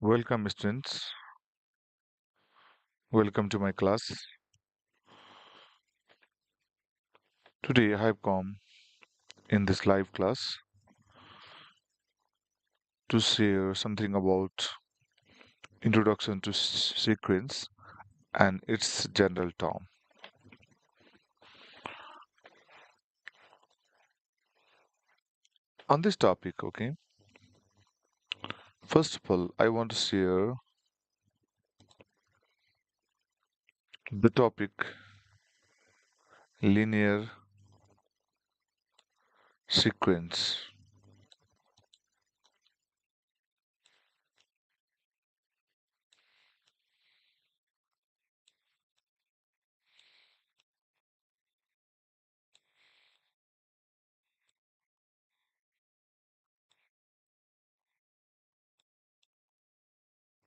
Welcome, students. Welcome to my class. Today, I have come in this live class to share something about introduction to sequence and its general term. On this topic, okay, first of all, I want to share the topic linear sequence.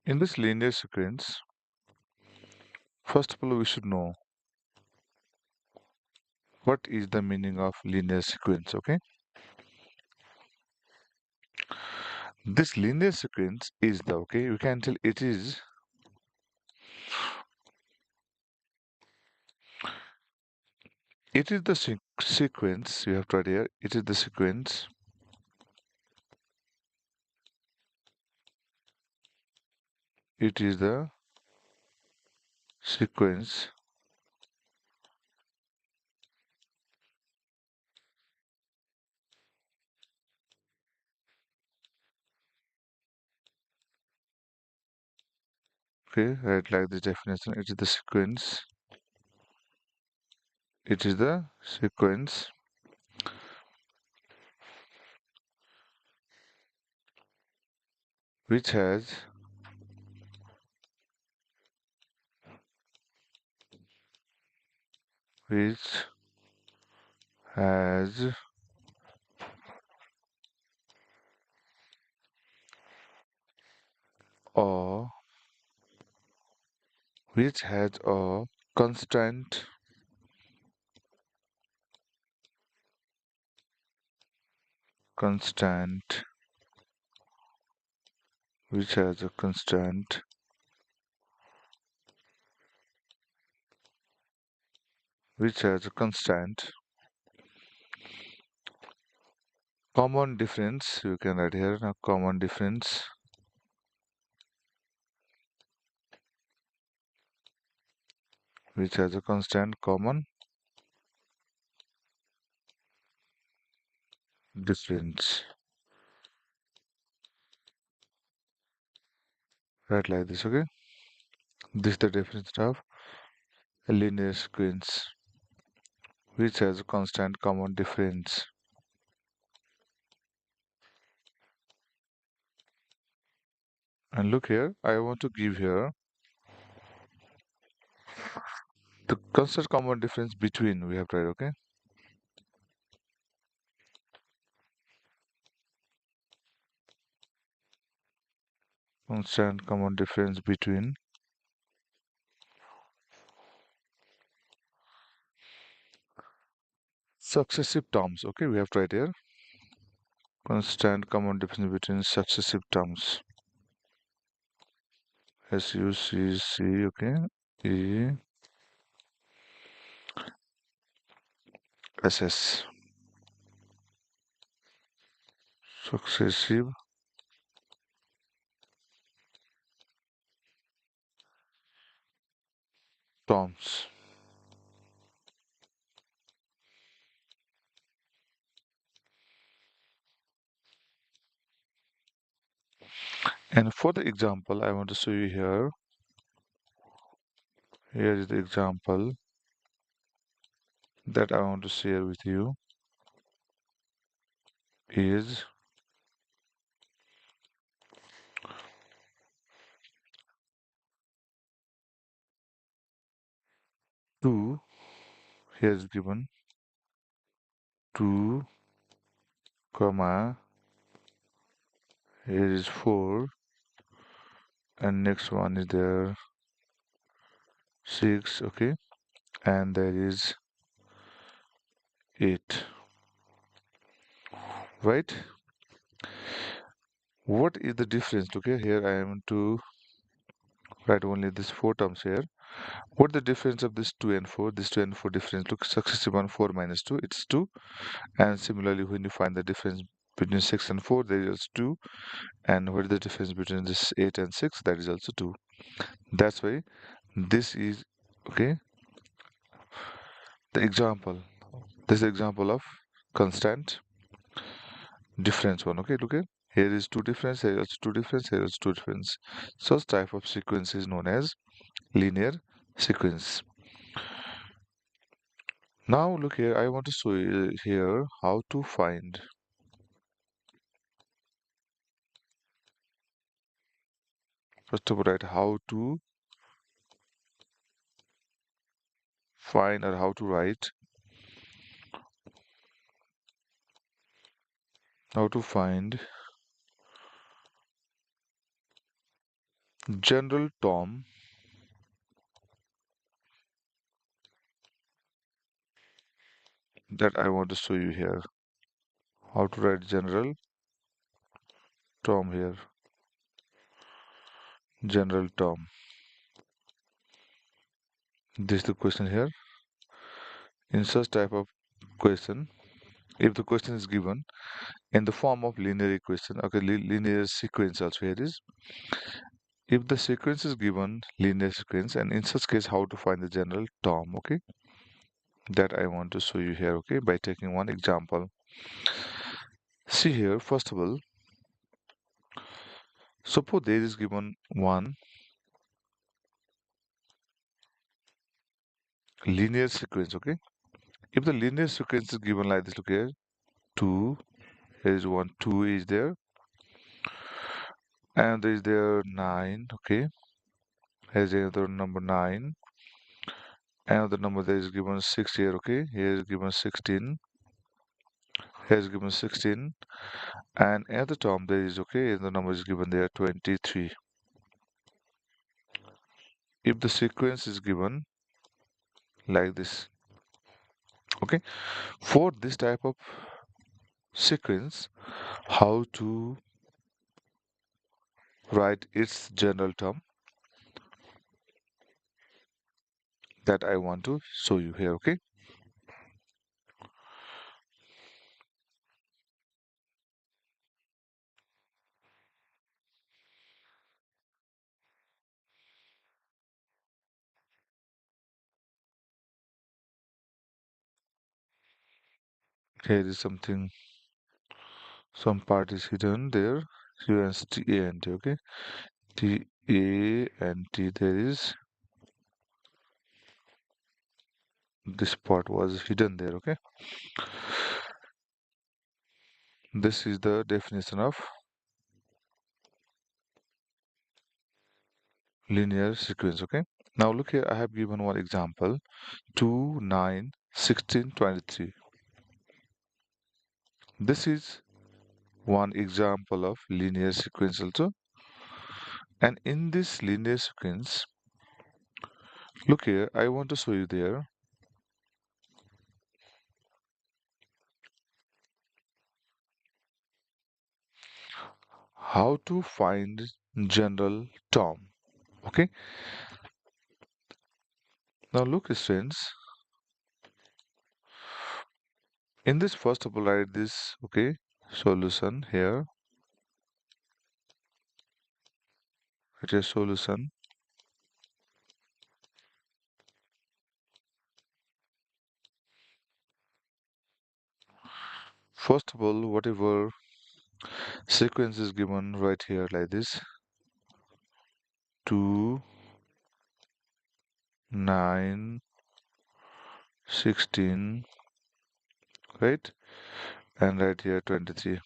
In this linear sequence, first of all, we should know what is the meaning of linear sequence, okay? This linear sequence is the, okay, we can tell it is the sequence you have to write here. It is the sequence. It is the sequence okay, right, like the definition. It is the sequence. It is the sequence which has which has a a constant constant which has a constant which has a constant common difference. You can write here a common difference which has a constant common difference. Right, like this, okay? This is the definition of a linear sequence which has a constant common difference. And look here, I want to give here the constant common difference between we have tried, okay? Constant common difference between successive terms, okay? We have tried here. Constant common difference between successive terms. SUCC, okay? E SS. Successive terms. And for the example, I want to show you here. Here is the example that I want to share with you is 2. Here is given 2, comma, here is 4, and next one is there 6, okay, and there is 8, right? What is the difference? Okay, here I am to write only these four terms here. What the difference of this 2 and 4? This 2 and 4 difference. Look, successive one 4 minus 2, it's 2. And similarly, when you find the difference between 6 and 4, there is also 2. And what is the difference between this 8 and 6? That is also 2. That's why this is, okay, the example. This is example of constant difference one. Okay, look at here is 2 difference, here is 2 difference, here is 2 difference. Such type of sequence is known as linear sequence. Now look here, I want to show you here how to find. First of all, write how to find or how to write, how to find general term, that I want to show you here. How to write general term here. General term. This is the question here. In such type of question, if the question is given in the form of linear equation, okay, linear sequence also here is. If the sequence is given linear sequence, and in such case, how to find the general term, okay? That I want to show you here, okay, by taking one example. See here, first of all, suppose there is given one linear sequence, okay? If the linear sequence is given like this, look here, 2, there is 1, 2 is there, and there is there 9, okay? Has another number 9, another number there is given 6 here, okay? Here is given 16, here is given 16, and another term there is, okay, the number is given there 23. If the sequence is given like this, okay, for this type of sequence, how to write its general term, that I want to show you here, okay? Here is something, some part is hidden there. UNSTANT, okay? TANT, there is, this part was hidden there, okay? This is the definition of linear sequence, okay? Now look here, I have given one example, 2, 9, 16, 23. This is one example of linear sequence also. And in this linear sequence, look here, I want to show you there how to find general term. Okay, now look students, in this first of all write this, okay, solution here, it is solution. First of all, whatever sequence is given right here like this, 2, 9, 16, right, and right here 23.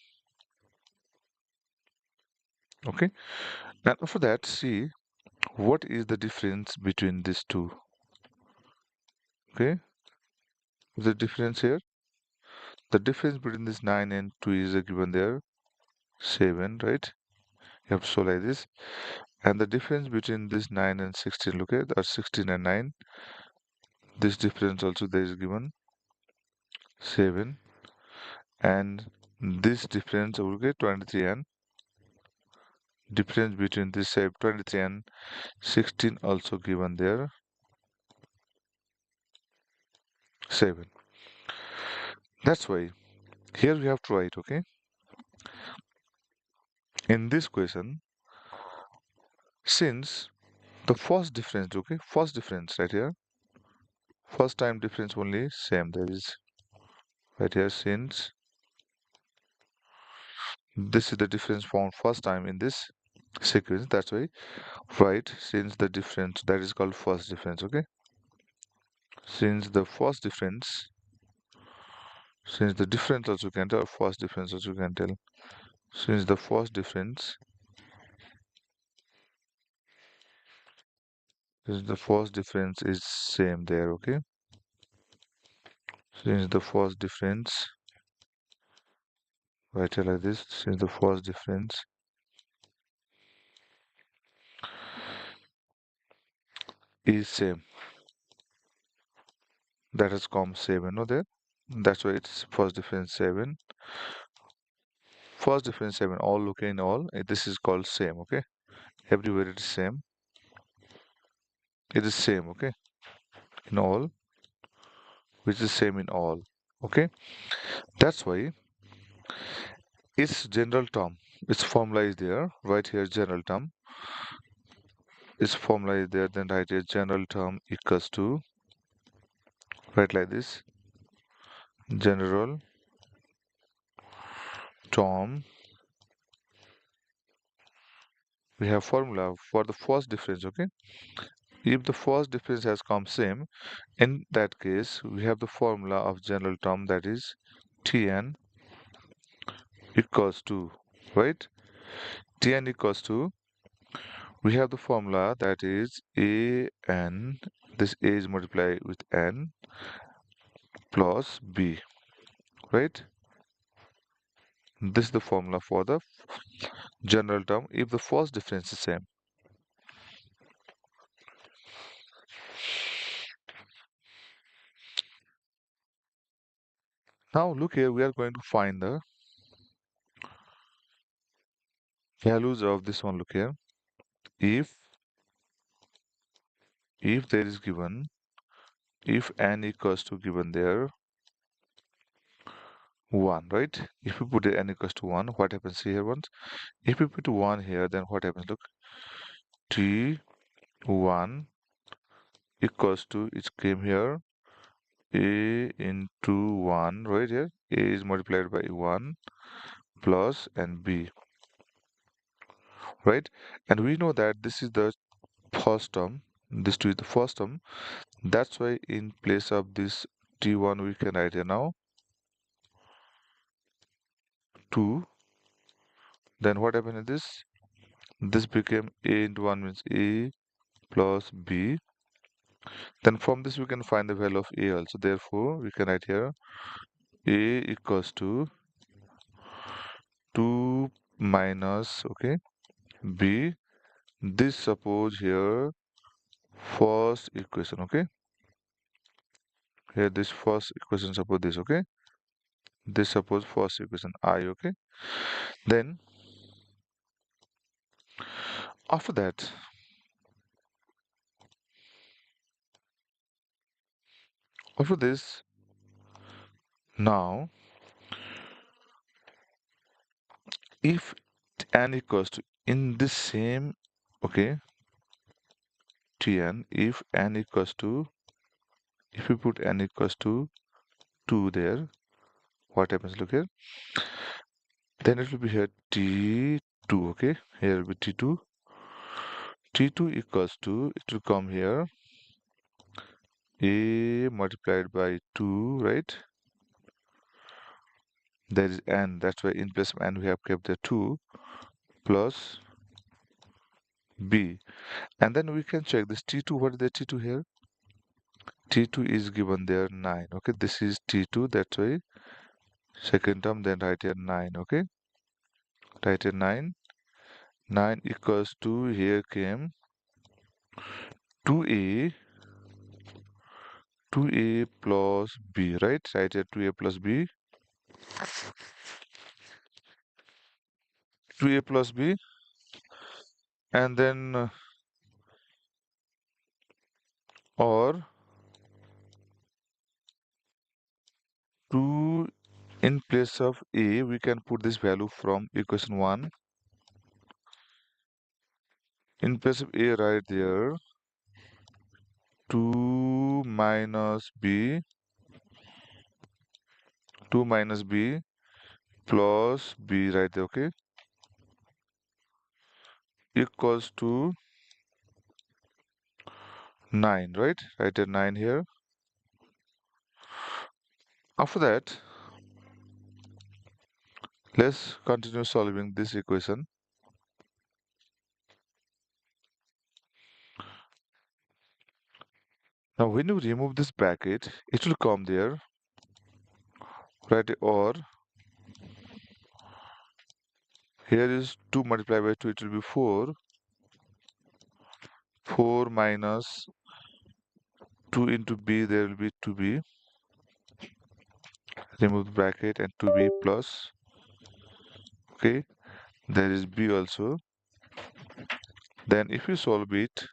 Okay, and after that, see what is the difference between these two. Okay, the difference here, the difference between this 9 and 2 is given there 7, right? You have to show like this. And the difference between this 9 and 16, look at, or 16 and 9, this difference also there is given 7. And this difference, okay, 23 and difference between this say 23 and 16 also given there 7. That's why here we have to write, okay, in this question, since the first difference, okay, first difference right here, first time difference only same, there is right here, since this is the difference found first time in this sequence, that's why write since the difference, that is called first difference, okay, since the first difference, since the difference also can tell, first difference also can tell, since the first difference, since the first difference is same there, okay, since the first difference, write it like this, since the first difference is same, that has come 7, no there, that's why it's first difference 7, first difference 7, all okay in all, this is called same, okay, everywhere it is same, it is same, okay, in all, which is same in all, okay, that's why its general term, its formula is there, right here general term, its formula is there, then write here general term equals to, write like this, general term, we have formula for the first difference, okay, if the first difference has come same, in that case we have the formula of general term, that is Tn equals to, right, Tn equals to, we have the formula that is an, this a is multiplied with n plus b, right, this is the formula for the general term if the first difference is same. Now look here, we are going to find the values of this one. Look here, if there is given, if n equals to given there 1, right, if we put n equals to 1, what happens here once, if we put 1 here, then what happens, look, t1 equals to, it came here a into 1, right here, a is multiplied by 1 plus and b, right, and we know that this is the first term, this 2 is the first term, that's why in place of this t1 we can write here now 2, then what happened in this became a into 1 means a plus b, then from this we can find the value of a also, therefore we can write here a equals to 2 minus, okay, b, this suppose here first equation, okay, here this first equation suppose this, okay, this suppose first equation I, okay, then after that, after this, now if n equals to, in this same, okay, tn, if n equals to, if we put n equals to 2 there, what happens, look here, then it will be here t2, okay, here will be t2, t2 equals to, it will come here a multiplied by 2, right, there is n, that's why in place of n we have kept the 2 plus b, and then we can check this t2, what is the t2 here, t2 is given there 9, okay, this is t2, that's why second term, then write here 9, okay, write here 9, 9 equals to, here came 2a, 2a plus b, right, write here 2a plus b, 2a plus b, and then or 2 in place of a, we can put this value from equation 1. In place of a right there, 2 minus b, 2 minus b plus b right there, okay, equals to 9, right? Write a 9 here. After that, let's continue solving this equation. Now, when you remove this bracket, it will come there, right? Or here is 2 multiplied by 2, it will be 4. 4 minus 2 into b, there will be 2b. Remove the bracket and 2b plus, okay, there is b also. Then if you solve it,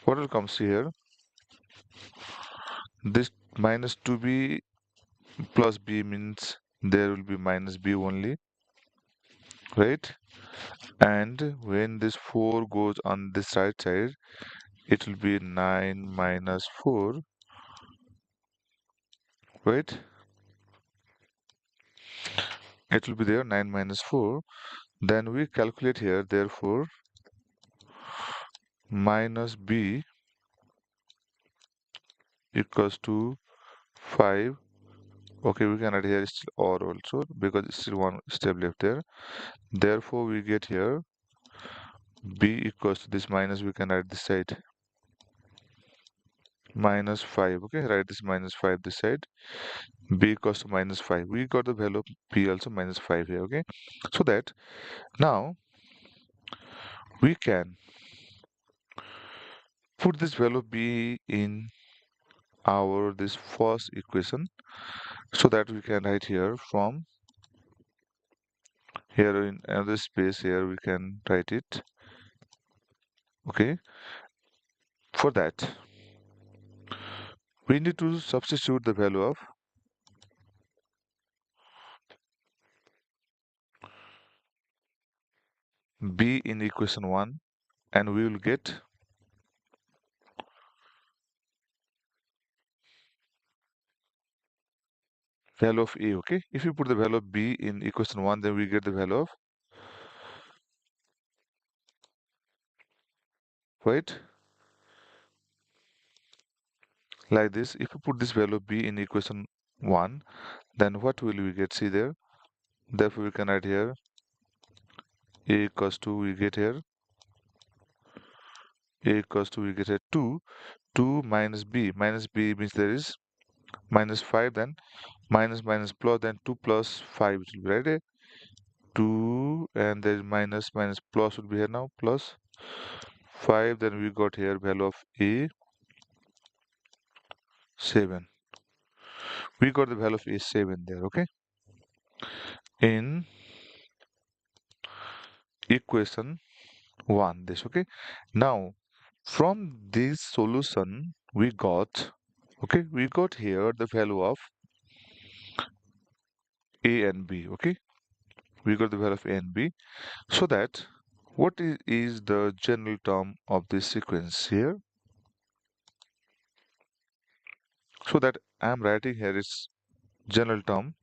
what will comes here? This minus 2b plus b means there will be minus b only, right? And when this 4 goes on this right side, it will be 9 minus 4, right? It will be there 9 minus 4. Then we calculate here, therefore minus b equals to 5. Okay, we can add here still or also because it's still one step left there. Therefore, we get here b equals to this minus, we can add this side minus 5. Okay, write this minus 5 this side. B equals to minus 5. We got the value of b also minus 5 here. Okay, so that now we can put this value of b in our this first equation, so that we can write here from here in another space here we can write it. Okay, for that we need to substitute the value of b in equation 1, and we will get value of a. Okay, if you put the value of b in equation 1, then we get the value of, right, like this. If you put this value of b in equation 1, then what will we get? See there, therefore we can write here a equals to, we get here a equals to, we get here 2. 2 minus b, minus b means there is minus 5, then minus minus plus, then 2 plus 5 it will be, right? 2, and there is minus minus plus would be here now, plus 5, then we got here value of a 7. We got the value of a 7 there. Okay, in equation 1 this. Okay, now from this solution we got, okay, we got here the value of a and b. Okay, we got the value of a and b, so that what is the general term of this sequence here, so that I am writing here is general term.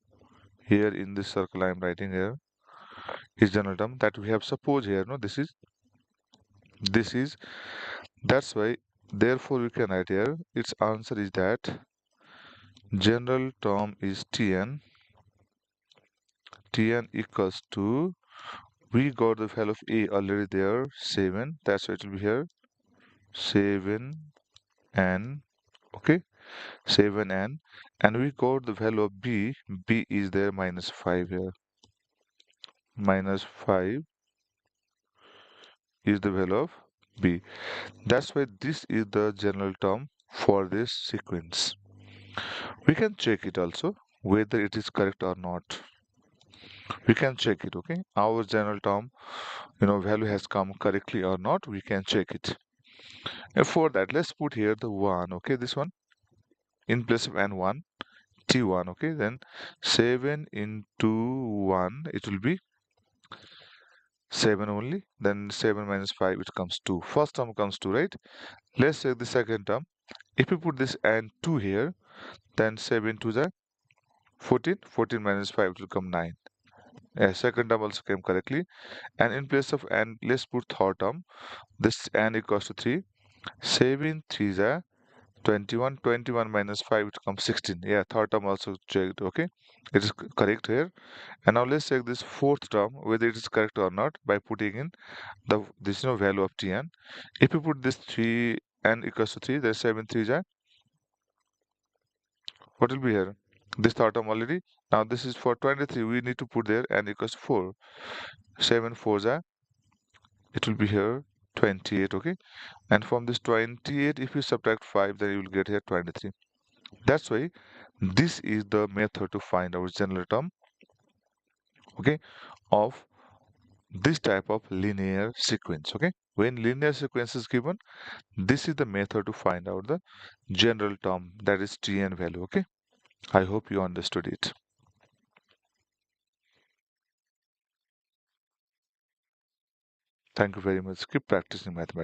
Here in this circle I am writing here is general term that we have. Suppose here, no, this is that's why, therefore we can write here its answer is that general term is Tn. Tn equals to, we got the value of a already there 7, that's why it will be here 7n. Okay, 7n, and we got the value of b is there minus 5 here. Minus 5 is the value of b. That's why this is the general term for this sequence. We can check it also whether it is correct or not. We can check it, okay? Our general term, value has come correctly or not, we can check it. And for that, let's put here the 1, okay? This one in place of n1, t1, okay? Then 7 into 1, it will be 7 only. Then 7 minus 5, it comes 2. First term comes 2, right? Let's check the second term. If we put this n2 here, then 7 to the 14. 14 minus 5, it will come 9. Second term also came correctly. And in place of n, let's put third term. This n equals to 3. 7 3 is a 21. 21 minus 5, it comes 16. Yeah, third term also checked. Okay, it is correct here. And now let's check this fourth term whether it is correct or not by putting in the this value of tn. If you put this 3 n equals to 3, then 7 3 is a, what will be here? This third term already. Now this is for 23. We need to put there n equals to 4. 7 4 is a, it will be here 28. Okay, and from this 28, if you subtract 5, then you will get here 23. That's why this is the method to find our general term, okay, of this type of linear sequence. Okay, when linear sequence is given, this is the method to find out the general term, that is tn value. Okay, I hope you understood it. Thank you very much. Keep practicing mathematics.